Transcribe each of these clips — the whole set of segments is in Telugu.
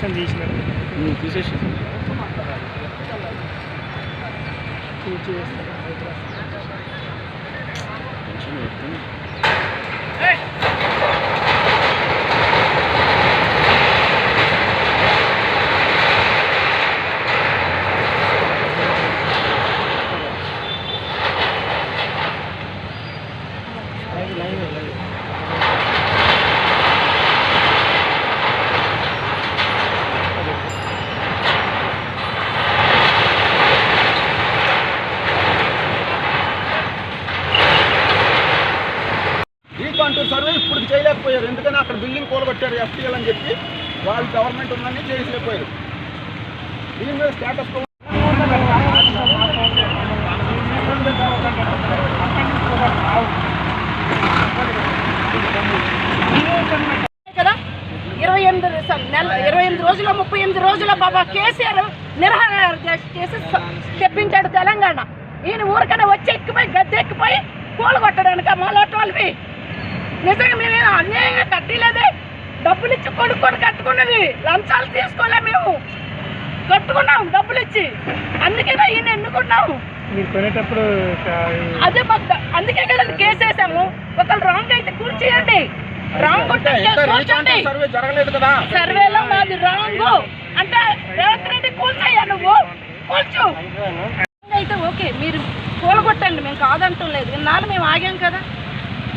యాక్షన్ తీసినారు తీసేసి కాంటూర్ సర్వే ఇప్పుడు చేయలేకపోయారు. ఎందుకని అక్కడ బిల్డింగ్ కూలగొట్టారు ఎఫ్టీఎల్ అని చెప్పి వాళ్ళు గవర్నమెంట్ ఉందని చేయలేకపోయారు. దీని మీద స్టేటస్ కదా 28 రోజులు 38 రోజుల బాబా కేసీఆర్ నిరాహార చేసి తెప్పించాడు తెలంగాణ. ఈయన ఊరికనే వచ్చి ఎక్కిపోయి గద్దె ఎక్కిపోయి కూలగొట్టడానికి మాలాంటి వాళ్ళవి నిజంగా మేము అన్యాయంగా కట్టలేదే. డబ్బులు ఇచ్చి కొనుక్కొని కట్టుకున్నది, లంచాలు తీసుకోలే, మేము కట్టుకున్నాం డబ్బులు ఇచ్చి. అందుకేనా ఈయన ఎన్నుకున్నాము. అదే మాకు అందుకే కదా కేసు వేసాము. ఒకళ్ళు రాంగ్ అయితే కూర్చేయండి, రాంగ్ కూర్చోండి. సర్వేలో మాది రాంగ్ అంటే రేవంత్ రెడ్డి కూల్చేయ్యా, నువ్వు కూల్చు అయితే ఓకే, మీరు కూలగొట్టండి, మేము కాదంటూ లేదు. ఇన్నాళ్ళు మేము ఆగాం కదా,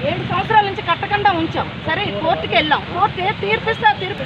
7 సంవత్సరాల నుంచి కట్టకుండా ఉంచాం. సరే కోర్టుకి వెళ్ళాం, కోర్టు ఏ తీర్పిస్తా తీర్పు